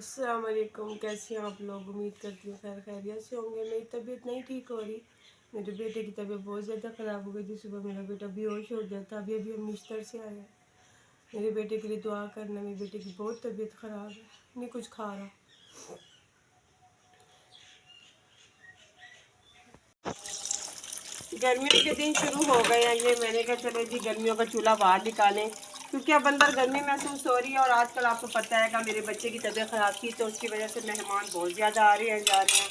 अस्सलाम वालेकुम। कैसे हैं आप लोग? उम्मीद करती हूँ खैर खैरियत से होंगे। मेरी तबीयत नहीं ठीक हो रही। मेरे बेटे की तबीयत बहुत ज़्यादा ख़राब हो गई थी। सुबह मेरा बेटा बेहोश हो गया था। अभी अभी हम बिस्तर से आए हैं। मेरे बेटे के लिए दुआ करना। मेरे बेटे की बहुत तबीयत ख़राब है, नहीं कुछ खा रहा। गर्मियों के दिन शुरू हो गए हैं। ये मैंने कहा चले जी गर्मियों का चूल्हा बाहर निकालें, क्योंकि अब अंदर गर्मी महसूस हो रही है। और आजकल आपको पता है कि मेरे बच्चे की तबीयत ख़राब थी, तो उसकी वजह से मेहमान बहुत ज़्यादा आ रहे हैं जा रहे हैं।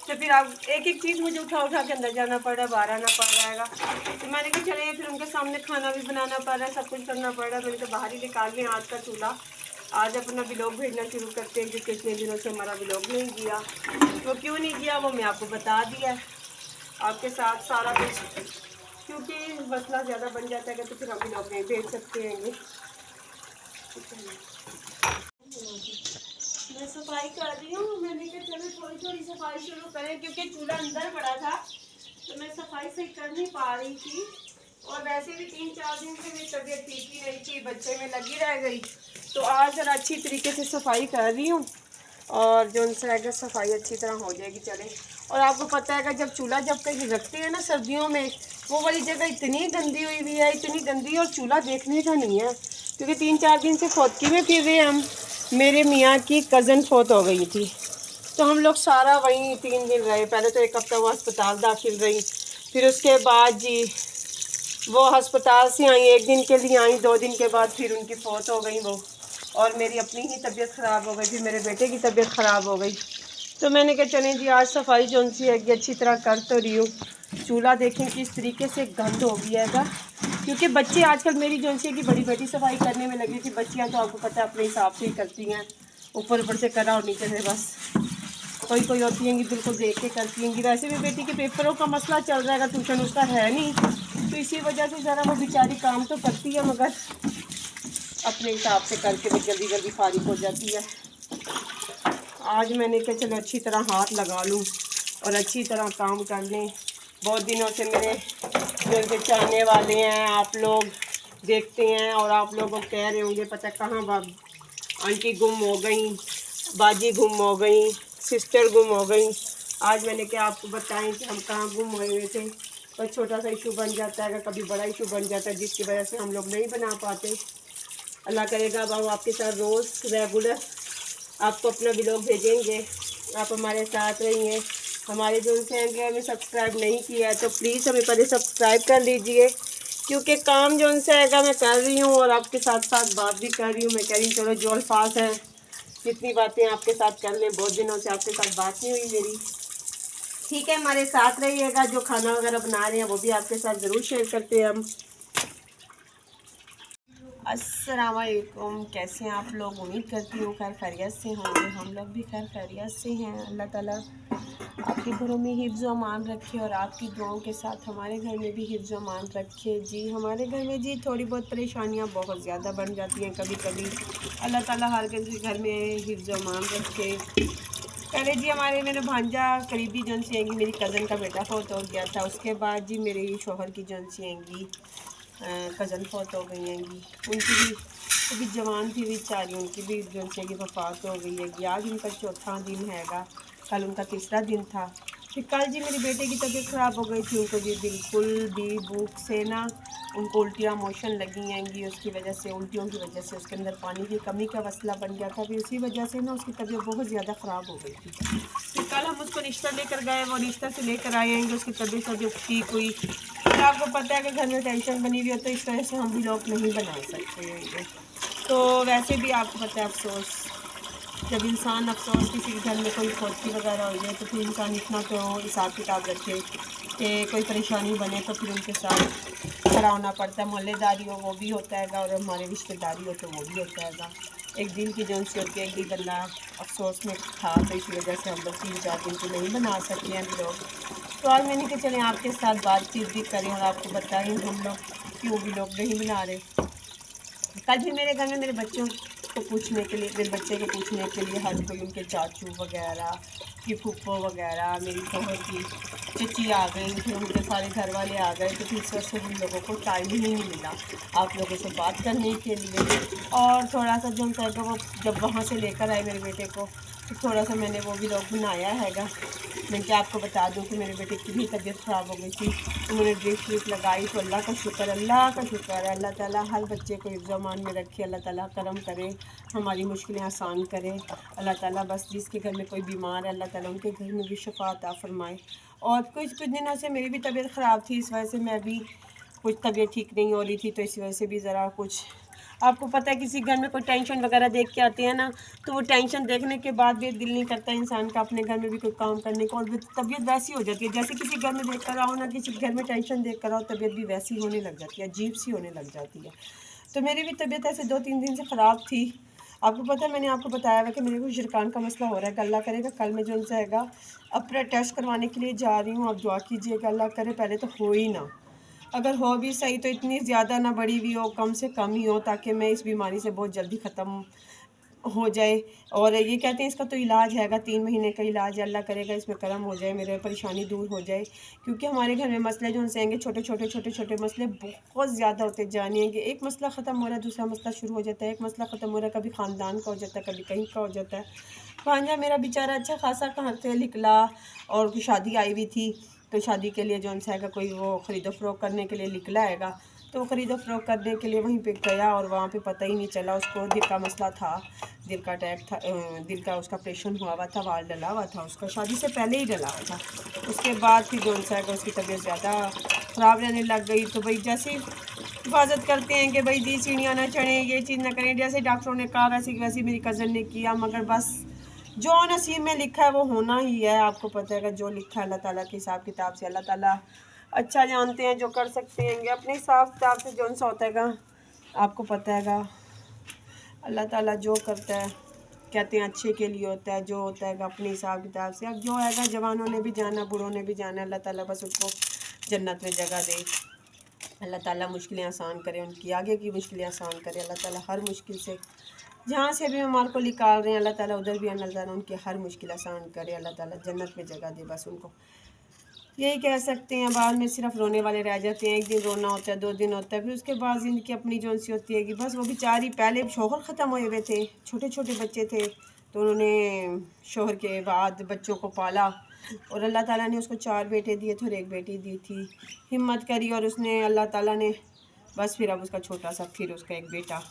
तो फिर अब एक एक चीज़ मुझे उठा उठा के अंदर जाना पड़ रहा है, बाहर आना पड़ रहा है। तो मैंने कहा चले फिर उनके सामने खाना भी बनाना पड़ रहा है, सब कुछ करना पड़ रहा है। मैंने तो बाहर ही निकाल लिया आज का चूल्हा। आज अपना व्लॉग भेजना शुरू करते हैं, क्योंकि इतने दिनों से हमारा व्लॉग नहीं किया। वो क्यों नहीं किया वो मैं आपको बता दिया आपके साथ सारा कुछ, क्योंकि मसला ज़्यादा बन जाता है तो फिर हम लोग नहीं भेज सकते हैं। मैं सफाई कर रही हूँ। मैंने कहा चलो थोड़ी थोड़ी सफाई शुरू करें, क्योंकि चूल्हा अंदर पड़ा था तो मैं सफाई सही कर नहीं पा रही थी। और वैसे भी 3-4 दिन से मेरी तबीयत ठीक ही नहीं थी, बच्चे में लगी रह गई। तो आज ज़रा अच्छी तरीके से सफाई कर रही हूँ, और जो उनसे अगर सफाई अच्छी तरह हो जाएगी चले। और आपको पता है कि जब चूल्हा जब कहीं रखते हैं ना सर्दियों में, वो वाली जगह इतनी गंदी हुई हुई है, इतनी गंदी, और चूल्हा देखने का नहीं है। क्योंकि 3-4 दिन से फौतकी में फिर रहे हम। मेरे मियाँ की कज़न फौत हो गई थी, तो हम लोग सारा वहीं 3 दिन रहे। पहले तो 1 हफ्ता वो अस्पताल दाखिल रही, फिर उसके बाद जी वो अस्पताल से आई, 1 दिन के लिए आई, 2 दिन के बाद फिर उनकी फौत हो गई वो। और मेरी अपनी ही तबीयत ख़राब हो गई, फिर मेरे बेटे की तबीयत ख़राब हो गई। तो मैंने कहा चलें जी आज सफाई जो सी है अच्छी तरह कर तो रही हूँ। चूल्हा देखें किस तरीके से गंद हो गया है, क्योंकि बच्चे आजकल मेरी जो सी है कि बड़ी बेटी सफाई करने में लगी थी। बच्चियाँ तो आपको पता है अपने हिसाब से ही करती हैं, ऊपर ऊपर से करा और नीचे से बस। कोई कोई होती हैं कि बिल्कुल देख के करती हैं। वैसे भी बेटी के पेपरों का मसला चल रहा है, ट्यूशन उसका है नहीं, तो इसी वजह से ज़रा वो बेचारी काम तो करती है, मगर अपने हिसाब से करके वो जल्दी जल्दी फारिग हो जाती है। आज मैंने कहा चलो अच्छी तरह हाथ लगा लूँ और अच्छी तरह काम कर लें। बहुत दिनों से मेरे जो चाहने वाले हैं, आप लोग देखते हैं और आप लोगों को कह रहे होंगे पता कहाँ आंटी गुम हो गई, बाजी गुम हो गई, सिस्टर गुम हो गई। आज मैंने क्या आपको बताएं कि हम कहाँ गुम हुए हुए थे। कोई छोटा सा इशू बन जाता है, कभी बड़ा इशू बन जाता है, जिसकी वजह से हम लोग नहीं बना पाते। अल्लाह करेगा बाबू आपके साथ रोज़ रेगुलर आपको अपना व्लॉग भेजेंगे। आप हमारे साथ रहिए। हमारे जो चैनल हमें सब्सक्राइब नहीं किया है तो प्लीज़ हमें पहले सब्सक्राइब कर लीजिए, क्योंकि काम जो उनसे आएगा मैं कर रही हूँ और आपके साथ साथ बात भी कर रही हूँ। मैं कह रही हूँ चलो जो अल्फाज हैं जितनी बातें आपके साथ कर लें। बहुत दिनों से आपके साथ बात नहीं हुई मेरी। ठीक है, हमारे साथ रहिएगा। जो खाना वगैरह बना रहे हैं वो भी आपके साथ ज़रूर शेयर करते हैं हम। अस्सलाम वालेकुम। कैसे हैं आप लोग? उम्मीद करती हूँ खैर खैरियत से होंगे। हम लोग भी खैर खैरियत से हैं। अल्लाह ताला आपके घरों में हिफ्ज़ अमान रखे और आपकी दुआओं के साथ हमारे घर में भी हिफ्ज़ अमान रखे। जी हमारे घर में जी थोड़ी बहुत परेशानियाँ बहुत ज़्यादा बन जाती हैं कभी कभी। अल्लाह ताला हर घर में हिफ्ज़ अमान रखे। पहले जी हमारे मेरे भांजा करीबी जन सी आएंगी, मेरी कज़न का बेटा फौत हो गया था। उसके बाद जी मेरे शोहर की जन सी आएंगी कज़न फौत हो गई हैंगी। उनकी भी अभी जवान थी बेचारी, उनकी भी जो से कि वफ़ात हो गई है। आज उनका 4था दिन हैगा, कल उनका 3रा दिन था। फिर कल जी मेरे बेटे की तबीयत ख़राब हो गई थी। उनको जी बिल्कुल भी भूख से ना उनको उल्टियाँ मोशन लगी हैंगी। उसकी वजह से उल्टियों की वजह से उसके अंदर पानी की कमी का मसला बन गया था। फिर उसी वजह से ना उसकी तबीयत बहुत ज़्यादा ख़राब हो गई थी। फिर कल हम उसको रिश्ता लेकर गए, वो रिश्ता से लेकर आए हैं। उसकी तबीयत ठीक हुई। तो आपको पता है कि घर में टेंशन बनी हुई है, तो इस वजह से हम भी लोग नहीं बना सकते हैं। तो वैसे भी आपको पता है अफसोस, जब इंसान अफसोस किसी के घर में कोई फौतगी वगैरह हो जाए तो फिर इंसान इतना तो हिसाब किताब रखे कि कोई परेशानी बने तो फिर उनके साथ खड़ा होना पड़ता है। मोहल्लेदारी हो वो भी होता है और हमारे रिश्तेदारी हो तो वो भी होता है। एक दिन की जो सी होती है, एक दिन बंदा अफसोस में था, तो इस वजह से हम लोग 3-4 दिन को नहीं बना सकते हैं लोग। तो आज मैंने कहा चलें आपके साथ बातचीत भी करें और आपको बताएं हम लोग क्यों भी लोग नहीं बना रहे। कल भी मेरे घर में मेरे बच्चों को पूछने के लिए, मेरे बच्चे को पूछने के लिए हर कोई, उनके चाचू वगैरह कि फूफो वगैरह मेरी शोहर की चची आ गई, फिर उनके सारे घर वाले आ गए, तो इस वजह से हम लोगों को टाइम ही नहीं मिला आप लोगों से बात करने के लिए। और थोड़ा सा जो है वो जब वहाँ से लेकर आए मेरे बेटे को, तो थोड़ा सा मैंने वो भी लोग बनाया हैगा। मैं क्या आपको बता दूं कि मेरे बेटे की भी तबीयत ख़राब हो गई थी, उन्होंने ड्रिप लगाई, तो अल्लाह का शुक्र है। अल्लाह ताला हर बच्चे को इज़्ज़ामान में रखे, अल्लाह ताला करम करे, हमारी मुश्किलें आसान करे। अल्लाह ताला बस जिसके घर में कोई बीमार है अल्लाह ताला उनके घर में भी शफा अता फरमाए। और कुछ दिनों से मेरी भी तबीयत ख़राब थी, इस वजह से मैं भी कुछ तबीयत ठीक नहीं हो रही थी, तो इस वजह से भी ज़रा कुछ, आपको पता है किसी घर में कोई टेंशन वगैरह देख के आते हैं ना, तो वो टेंशन देखने के बाद भी दिल नहीं करता इंसान का अपने घर में भी कोई काम करने का, और तबीयत वैसी हो जाती है जैसे किसी घर में देख कर आओ ना, किसी घर में टेंशन देख कर आओ, तबीयत भी वैसी होने लग जाती है, अजीब सी होने लग जाती है। तो मेरी भी तबीयत ऐसे 2-3 दिन से ख़राब थी। आपको पता है मैंने आपको बताया हुआ कि मेरे को शिरकान का मसला हो रहा है, अल्लाह करेगा कल मैं जो है अपना टेस्ट करवाने के लिए जा रही हूँ। आप दुआ कीजिएगा अल्लाह करे पहले तो हो ही ना, अगर हो भी सही तो इतनी ज़्यादा ना बड़ी भी हो, कम से कम ही हो, ताकि मैं इस बीमारी से बहुत जल्दी ख़त्म हो जाए। और ये कहते हैं इसका तो इलाज हैगा, 3 महीने का इलाज है, अल्लाह करेगा इसमें करम हो जाए, मेरे परेशानी दूर हो जाए। क्योंकि हमारे घर में मसले जो उनसे आएंगे छोटे छोटे मसले बहुत ज़्यादा होते जाएंगे, एक मसला ख़त्म हो रहा है दूसरा मसला शुरू हो जाता है, एक मसला ख़त्म हो रहा है कभी ख़ानदान का हो जाता है, कभी कहीं का हो जाता है। भांजा मेरा बेचारा अच्छा खासा घर से निकला, और शादी आई हुई थी, तो शादी के लिए जो है कोई वो ख़रीदो फ़रोख्त करने के लिए निकला हैगा, तो वो ख़रीदो फ़रोख्त करने के लिए वहीं पे गया, और वहाँ पे पता ही नहीं चला उसको दिल का मसला था, दिल का अटैक था, दिल का उसका ऑपरेशन हुआ था, वाल डला हुआ था उसका, शादी से पहले ही डला हुआ था। उसके बाद फिर जो है उसकी तबीयत ज़्यादा ख़राब रहने लग गई। तो भाई जैसे हिफाजत करते हैं कि भाई जी सीढ़ियाँ ना चढ़ें, ये चीज़ ना करें, जैसे डॉक्टरों ने कहा वैसे मेरी कज़न ने किया, मगर बस जो नसीब में लिखा है वो होना ही है। आपको पता है कि जो लिखा है अल्लाह ताला के हिसाब किताब से, अल्लाह ताला अच्छा जानते हैं, जो कर सकते हैं अपने हिसाब किताब से जो सा होता है, आपको पता है अल्लाह ताला जो करता है कहते हैं अच्छे के लिए होता है, जो होता है अपने हिसाब किताब से। अब जो है जवानों ने भी जाना, बूढ़ों ने भी जाना, अल्लाह ताला बस उसको जन्नत में जगह दे, अल्लाह ताला मुश्किलें आसान करे, उनकी आगे की मुश्किलें आसान करे, अल्लाह ताला हर मुश्किल से जहाँ से भी बीमार को निकाल रहे हैं अल्लाह ताला उधर भी अल्लाह ताला उनकी हर मुश्किल आसान करे, अल्लाह ताला जन्नत में जगह दे, बस उनको यही कह सकते हैं। बाद में सिर्फ रोने वाले रह जाते हैं, एक दिन रोना होता है, 2 दिन होता है, फिर उसके बाद ज़िंदगी अपनी जो सी होती है कि बस वो बेचारी, पहले शोहर ख़त्म हुए हुए थे, छोटे छोटे बच्चे थे, तो उन्होंने शोहर के बाद बच्चों को पाला, और अल्लाह ताला ने उसको 4 बेटे दिए थे और 1 बेटी दी थी, हिम्मत करी, और उसने अल्लाह ताला ने बस फिर अब उसका छोटा सा फिर उसका 1 बेटा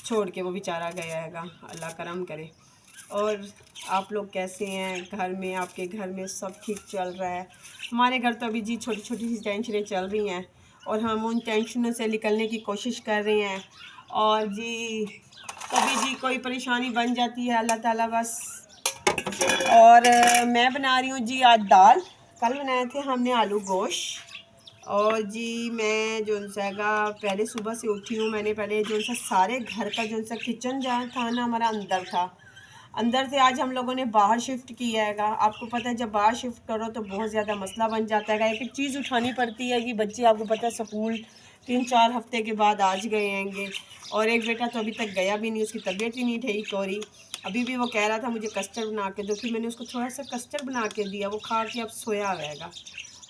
छोड़ के वो बेचारा गया हैगा, अल्लाह करम करे। और आप लोग कैसे हैं घर में, आपके घर में सब ठीक चल रहा है? हमारे घर तो अभी जी छोटी छोटी सी टेंशनें चल रही हैं, और हम उन टेंशनों से निकलने की कोशिश कर रहे हैं, और जी कभी जी कोई परेशानी बन जाती है, अल्लाह ताला बस। और मैं बना रही हूँ जी आज दाल, कल बनाए थे हमने आलू गोश्त। और जी मैं जो है पहले सुबह से उठी हूँ, मैंने पहले जो सा सारे घर का जो सा किचन जहाँ था ना हमारा अंदर था, अंदर से आज हम लोगों ने बाहर शिफ्ट किया हैगा। आपको पता है जब बाहर शिफ्ट करो तो बहुत ज़्यादा मसला बन जाता है, एक एक चीज़ उठानी पड़ती है कि बच्चे आपको पता है स्कूल 3-4 हफ्ते के बाद आज गए हैंगे, और एक बेटा तो अभी तक गया भी नहीं, उसकी तबीयत ही नहीं ठीक हो रही। अभी भी वो कह रहा था मुझे कस्टर्ड बना के दो, फिर मैंने उसको थोड़ा सा कस्टर्ड बना के दिया, वो खा के अब सोया रहेगा।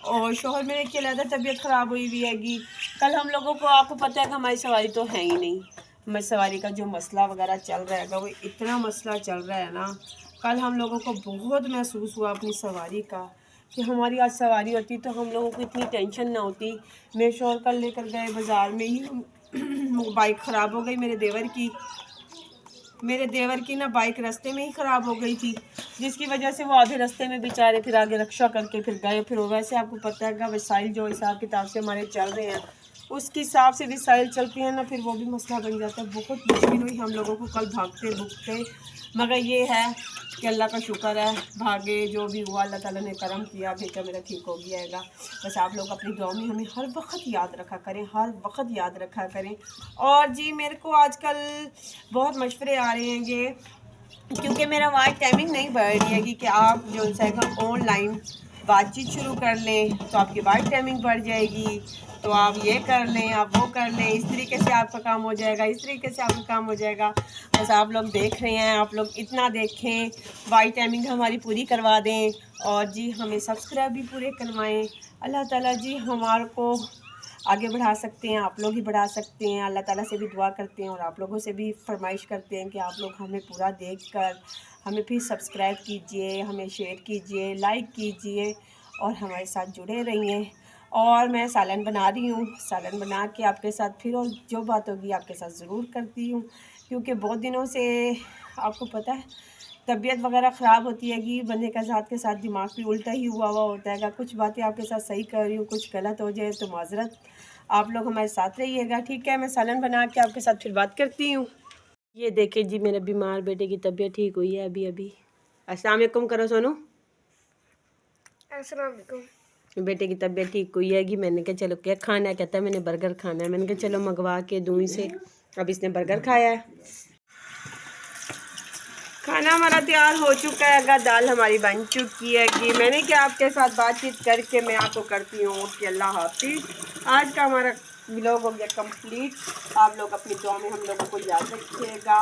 और शोहर मेरे की अलहदा तबीयत ख़राब हुई हुई हैगी। कल हम लोगों को आपको पता है कि हमारी सवारी तो है ही नहीं, हमारी सवारी का जो मसला वगैरह चल रहा है वो इतना मसला चल रहा है ना, कल हम लोगों को बहुत महसूस हुआ अपनी सवारी का कि हमारी आज सवारी होती तो हम लोगों को इतनी टेंशन ना होती। मेरे शोहर कल लेकर गए बाज़ार में ही बाइक ख़राब हो गई मेरे देवर की ना बाइक रास्ते में ही ख़राब हो गई थी, जिसकी वजह से वो आधे रास्ते में बेचारे फिर आगे रक्षा करके फिर गए। फिर वैसे आपको पता है कि वसाइल जो हिसाब किताब से हमारे चल रहे हैं उसके हिसाब से वसाइल चलती हैं ना, फिर वो भी मसला बन जाता है। बहुत मुश्किल हुई हम लोगों को कल भागते भुगते, मगर ये है कि अल्लाह का शुक्र है, भागे जो भी हुआ अल्लाह ताला ने करम किया, बेटा मेरा ठीक हो गया हैगा। बस आप लोग अपनी दुआ में हमें हर वक्त याद रखा करें, हर वक्त याद रखा करें। और जी मेरे को आजकल बहुत मशवरे आ रहे हैं ये, क्योंकि मेरा वाइट टाइमिंग नहीं बढ़ रही है कि आप जो है ऑनलाइन बातचीत शुरू कर लें तो आपकी वाइट टाइमिंग बढ़ जाएगी। तो आप ये कर लें, आप वो कर लें, इस तरीके से आपका काम हो जाएगा, इस तरीके से आपका काम हो जाएगा। बस आप लोग देख रहे हैं, आप लोग इतना देखें, वाई टाइमिंग हमारी पूरी करवा दें और जी हमें सब्सक्राइब भी पूरे करवाएं। अल्लाह ताला जी हमारे को आगे बढ़ा सकते हैं, आप लोग ही बढ़ा सकते हैं। अल्लाह ताला से भी दुआ करते हैं और आप लोगों से भी फरमाइश करते हैं कि आप लोग हमें पूरा देखकर हमें फिर सब्सक्राइब कीजिए, हमें शेयर कीजिए, लाइक कीजिए और हमारे साथ जुड़े रहिए। और मैं सालन बना रही हूँ, सालन बना के आपके साथ फिर और जो बात होगी आपके साथ ज़रूर करती हूँ, क्योंकि बहुत दिनों से आपको पता है तबीयत वगैरह ख़राब होती है कि बंदे का साथ के साथ दिमाग भी उल्टा ही हुआ होता है। कुछ बातें आपके साथ सही कर रही हूँ, कुछ गलत हो जाए तो माजरत। आप लोग हमारे साथ रहिएगा, ठीक है। मैं सालन बना के आपके साथ फिर बात करती हूँ। ये देखिए जी, मेरे बीमार बेटे की तबीयत ठीक हुई है अभी अभी। अस्सलाम वालेकुम करो सोनू। अस्सलाम वालेकुम। बेटे की तबीयत ठीक हुई है कि मैंने कहा चलो क्या खाना है, कहता है मैंने बर्गर खाना है। मैंने कहा चलो मंगवा के दूँ इसे। अब इसने बर्गर खाया है। खाना हमारा तैयार हो चुका है, अगर दाल हमारी बन चुकी है कि मैंने क्या आपके साथ बातचीत करके मैं आपको करती हूँ कि अल्लाह हाफिज़। आज का हमारा व्लॉग हो गया कंप्लीट। आप लोग अपनी दुआ में हम लोगों को याद रखिएगा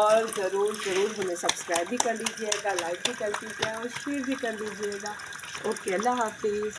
और ज़रूर हमें सब्सक्राइब भी कर लीजिएगा, लाइक भी कर दीजिएगा और शेयर भी कर दीजिएगा। ओके, अल्लाह हाफिज़।